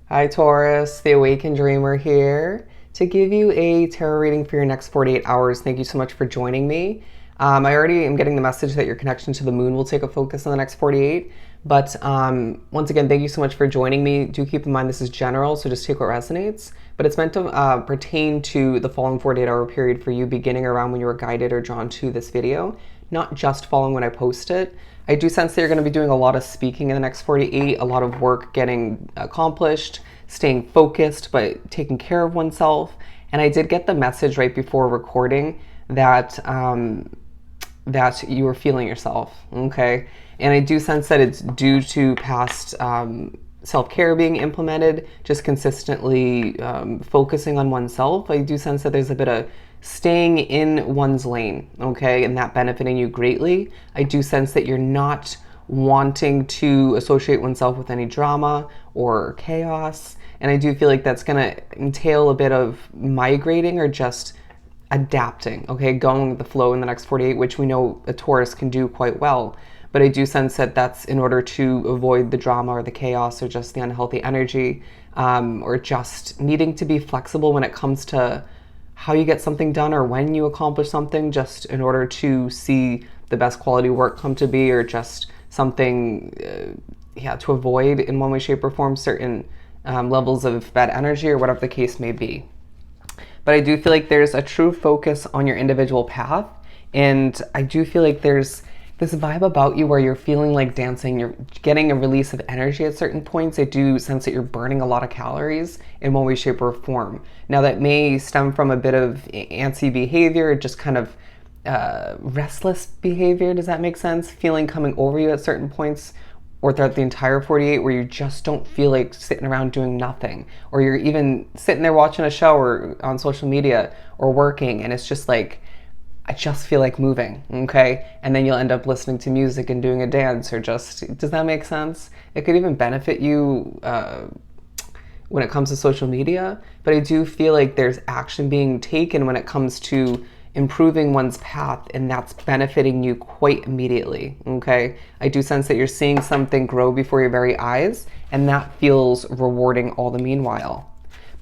Hi Taurus, the Awakened Dreamer here to give you a tarot reading for your next 48 hours. Thank you so much for joining me. I already am getting the message that your connection to the moon will take a focus in the next 48. But once again, thank you so much for joining me. Do keep in mind this is general, so just take what resonates. But it's meant to pertain to the following 48-hour period for you, beginning around when you were guided or drawn to this video, not just following when I post it. I do sense that you're going to be doing a lot of speaking in the next 48, a lot of work getting accomplished, staying focused, but taking care of oneself. And I did get the message right before recording that that you were feeling yourself, okay? And I do sense that it's due to past self-care being implemented, just consistently focusing on oneself. I do sense that there's a bit of staying in one's lane, okay, and that benefiting you greatly. I do sense that you're not wanting to associate oneself with any drama or chaos, and I do feel like that's going to entail a bit of migrating or just adapting, okay, going with the flow in the next 48, which we know a Taurus can do quite well. But I do sense that that's in order to avoid the drama or the chaos or just the unhealthy energy, or just needing to be flexible when it comes to how you get something done or when you accomplish something, just in order to see the best quality work come to be, or just something to avoid in one way, shape, or form certain levels of bad energy or whatever the case may be. But I do feel like there's a true focus on your individual path, and I do feel like there's this vibe about you where you're feeling like dancing, you're getting a release of energy at certain points. I do sense that you're burning a lot of calories in one way, shape, or form. Now that may stem from a bit of antsy behavior, just kind of restless behavior. Does that make sense? Feeling coming over you at certain points or throughout the entire 48 where you just don't feel like sitting around doing nothing, or you're even sitting there watching a show or on social media or working, and it's just like, I just feel like moving, okay? And then you'll end up listening to music and doing a dance, or just, does that make sense? It could even benefit you when it comes to social media, but I do feel like there's action being taken when it comes to improving one's path, and that's benefiting you quite immediately, okay? I do sense that you're seeing something grow before your very eyes, and that feels rewarding all the meanwhile.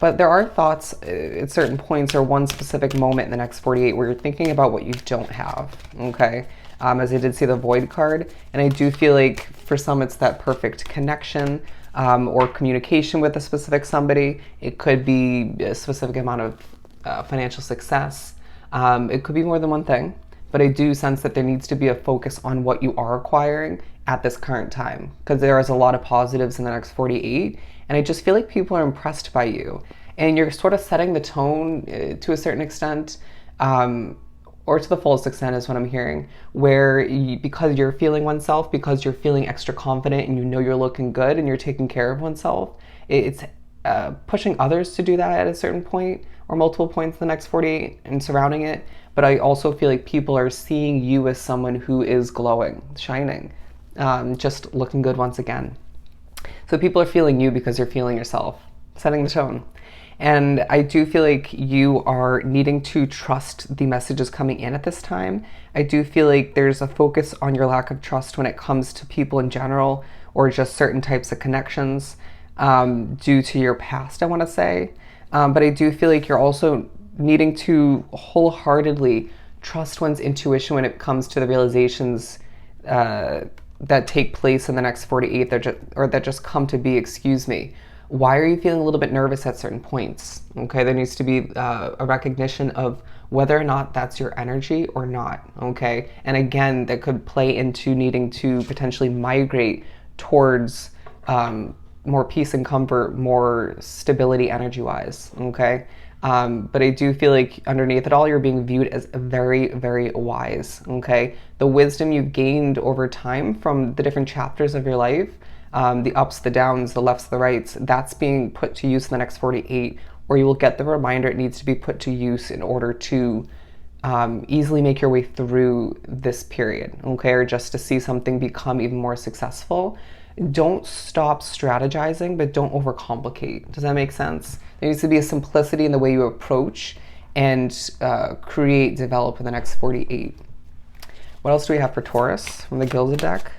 But there are thoughts at certain points or one specific moment in the next 48 where you're thinking about what you don't have, okay? As I did see the Void card, and I do feel like for some it's that perfect connection or communication with a specific somebody. It could be a specific amount of financial success. It could be more than one thing, but I do sense that there needs to be a focus on what you are acquiring at this current time, because there is a lot of positives in the next 48, and I just feel like people are impressed by you, and you're sort of setting the tone to a certain extent, or to the fullest extent is what I'm hearing, where because you're feeling oneself, because you're feeling extra confident and you know you're looking good and you're taking care of oneself, it's pushing others to do that at a certain point or multiple points in the next 48 and surrounding it. But I also feel like people are seeing you as someone who is glowing, shining, just looking good once again. So people are feeling you because you're feeling yourself, setting the tone. And I do feel like you are needing to trust the messages coming in at this time. I do feel like there's a focus on your lack of trust when it comes to people in general, or just certain types of connections due to your past, I want to say. But I do feel like you're also needing to wholeheartedly trust one's intuition when it comes to the realizations that take place in the next 48 that just come to be, excuse me. Why are you feeling a little bit nervous at certain points? Okay, there needs to be a recognition of whether or not that's your energy or not, okay? And again, that could play into needing to potentially migrate towards more peace and comfort, more stability energy-wise, okay? But I do feel like underneath it all, you're being viewed as very, very wise, okay? The wisdom you've gained over time from the different chapters of your life, the ups, the downs, the lefts, the rights, that's being put to use in the next 48, or you will get the reminder it needs to be put to use in order to easily make your way through this period, okay? Or just to see something become even more successful. Don't stop strategizing, but don't overcomplicate. Does that make sense? There needs to be a simplicity in the way you approach and create, develop in the next 48. What else do we have for Taurus from the Gilded deck?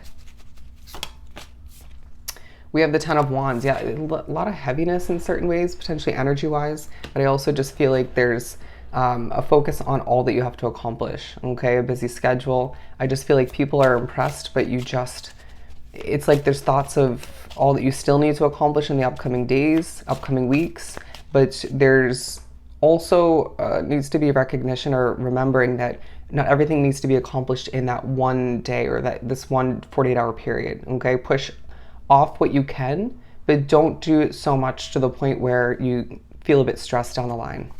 We have the Ten of Wands. Yeah, a lot of heaviness in certain ways, potentially energy-wise, but I also just feel like there's a focus on all that you have to accomplish, okay? A busy schedule. I just feel like people are impressed, but it's like there's thoughts of all that you still need to accomplish in the upcoming days, upcoming weeks, but there's also needs to be recognition or remembering that not everything needs to be accomplished in that one day or this one 48-hour period, okay? Push off what you can, but don't do it so much to the point where you feel a bit stressed down the line.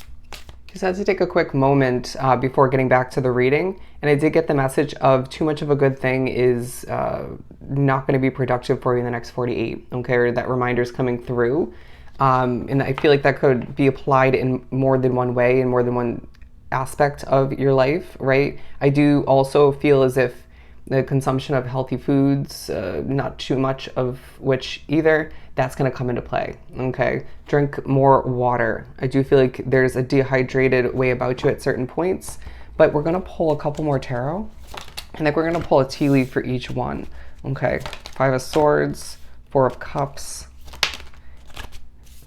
Just had to take a quick moment before getting back to the reading, and I did get the message of too much of a good thing is not going to be productive for you in the next 48, okay? Or that reminder's coming through. And I feel like that could be applied in more than one way, in more than one aspect of your life, right? I do also feel as if the consumption of healthy foods, not too much of which either, that's going to come into play, okay? Drink more water. I do feel like there's a dehydrated way about you at certain points, but we're going to pull a couple more tarot, and then we're going to pull a tea leaf for each one, okay? Five of Swords, Four of Cups,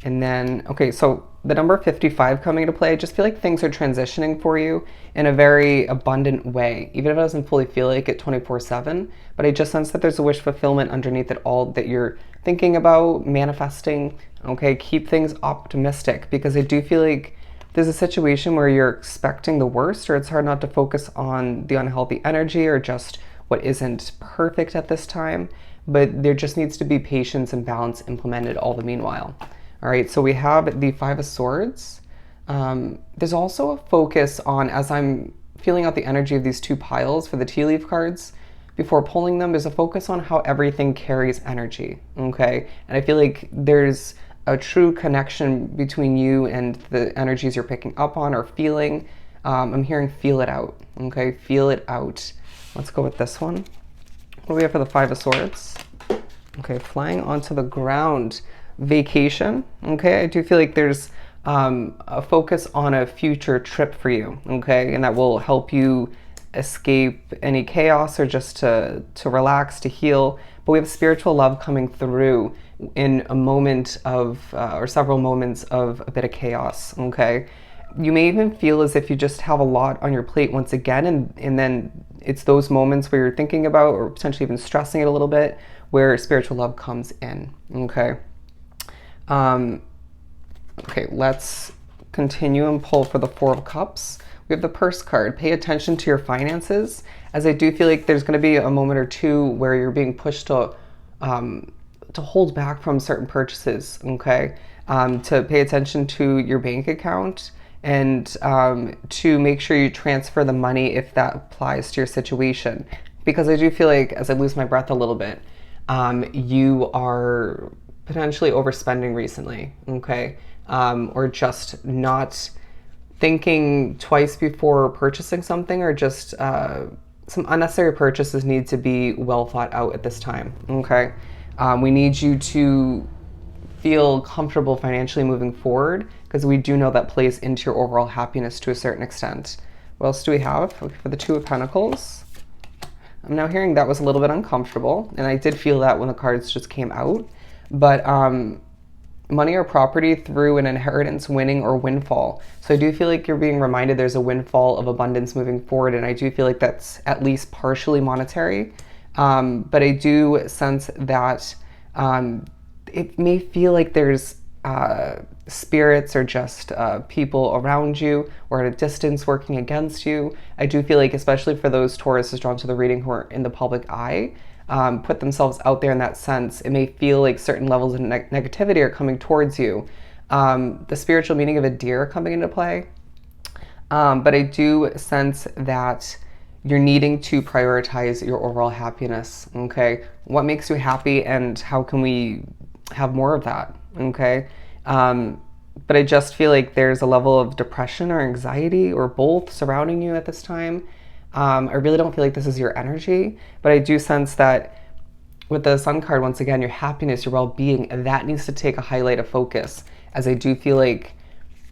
and then, okay, so the number 55 coming into play, I just feel like things are transitioning for you in a very abundant way, even if it doesn't fully feel like it 24/7, but I just sense that there's a wish fulfillment underneath it all that you're thinking about, manifesting, okay? Keep things optimistic, because I do feel like there's a situation where you're expecting the worst, or it's hard not to focus on the unhealthy energy or just what isn't perfect at this time, but there just needs to be patience and balance implemented all the meanwhile. All right, so we have the Five of Swords. There's also a focus on, as I'm feeling out the energy of these two piles for the tea leaf cards, before pulling them, there's a focus on how everything carries energy, okay? And I feel like there's a true connection between you and the energies you're picking up on or feeling. I'm hearing feel it out, okay? Feel it out. Let's go with this one. What do we have for the Five of Swords? Okay, flying onto the ground. Vacation, okay? I do feel like there's a focus on a future trip for you, okay? And that will help you escape any chaos or just to relax, to heal. But we have spiritual love coming through in a moment of, or several moments of a bit of chaos, okay? You may even feel as if you just have a lot on your plate once again, and then it's those moments where you're thinking about or potentially even stressing it a little bit where spiritual love comes in, okay? Okay, let's continue and pull for the Four of Cups. We have the Purse card. Pay attention to your finances, as I do feel like there's going to be a moment or two where you're being pushed to hold back from certain purchases, okay? To pay attention to your bank account and to make sure you transfer the money if that applies to your situation. Because I do feel like, as I lose my breath a little bit, you are potentially overspending recently, okay? Or just not thinking twice before purchasing something, or just some unnecessary purchases need to be well thought out at this time, okay? We need you to feel comfortable financially moving forward, because we do know that plays into your overall happiness to a certain extent. What else do we have? Okay, for the Two of Pentacles. I'm now hearing that was a little bit uncomfortable, and I did feel that when the cards just came out. But money or property through an inheritance, winning, or windfall. So I do feel like you're being reminded there's a windfall of abundance moving forward, and I do feel like that's at least partially monetary. But I do sense that it may feel like there's spirits or just people around you or at a distance working against you. I do feel like, especially for those Tauruses drawn to the reading who are in the public eye, put themselves out there in that sense, it may feel like certain levels of negativity are coming towards you. The spiritual meaning of a deer coming into play. But I do sense that you're needing to prioritize your overall happiness, okay? What makes you happy, and how can we have more of that, okay? But I just feel like there's a level of depression or anxiety or both surrounding you at this time. I really don't feel like this is your energy, but I do sense that with the Sun card, once again, your happiness, your well-being, that needs to take a highlight of focus, as I do feel like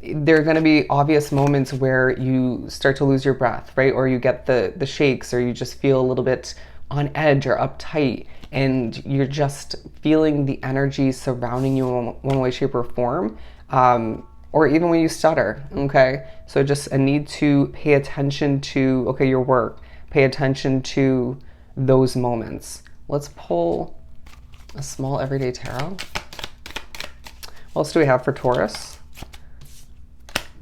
there are going to be obvious moments where you start to lose your breath, right? Or you get the shakes, or you just feel a little bit on edge or uptight. and you're just feeling the energy surrounding you in one way, shape, or form, or even when you stutter, okay? So just a need to pay attention to, okay, your work, pay attention to those moments. Let's pull a small everyday tarot. What else do we have for Taurus?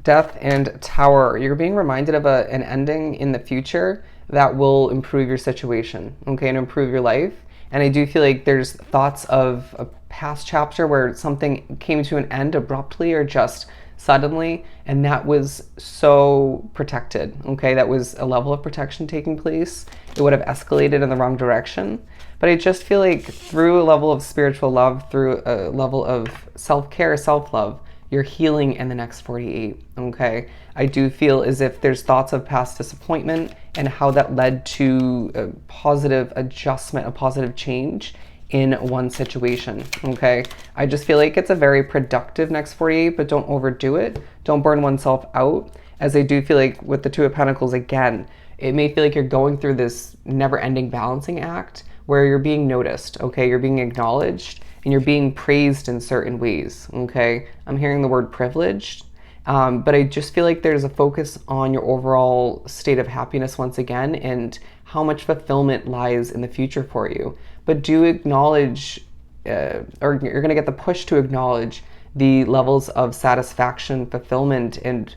Death and Tower. You're being reminded of an ending in the future that will improve your situation, okay, and improve your life. And I do feel like there's thoughts of a past chapter where something came to an end abruptly or just suddenly, and that was so protected, okay? That was a level of protection taking place. It would have escalated in the wrong direction. But I just feel like through a level of spiritual love, through a level of self-care, self-love, you're healing in the next 48, okay? I do feel as if there's thoughts of past disappointment and how that led to a positive adjustment, a positive change in one situation, okay? I just feel like it's a very productive next 48, but don't overdo it. Don't burn oneself out, as I do feel like with the Two of Pentacles, again, it may feel like you're going through this never-ending balancing act where you're being noticed, okay? You're being acknowledged and you're being praised in certain ways, okay? I'm hearing the word privileged, but I just feel like there's a focus on your overall state of happiness once again and how much fulfillment lies in the future for you. But do acknowledge, or you're gonna get the push to acknowledge the levels of satisfaction, fulfillment, and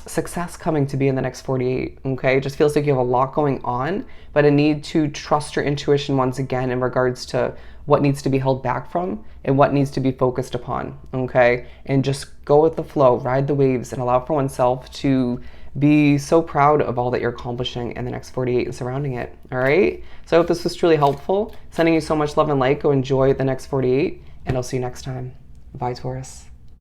success coming to be in the next 48, okay? It just feels like you have a lot going on, but a need to trust your intuition once again in regards to what needs to be held back from and what needs to be focused upon, okay? And just go with the flow, ride the waves, and allow for oneself to be so proud of all that you're accomplishing in the next 48 and surrounding it, all right? So I hope this was truly helpful. Sending you so much love and light. Go enjoy the next 48, and I'll see you next time. Bye, Taurus.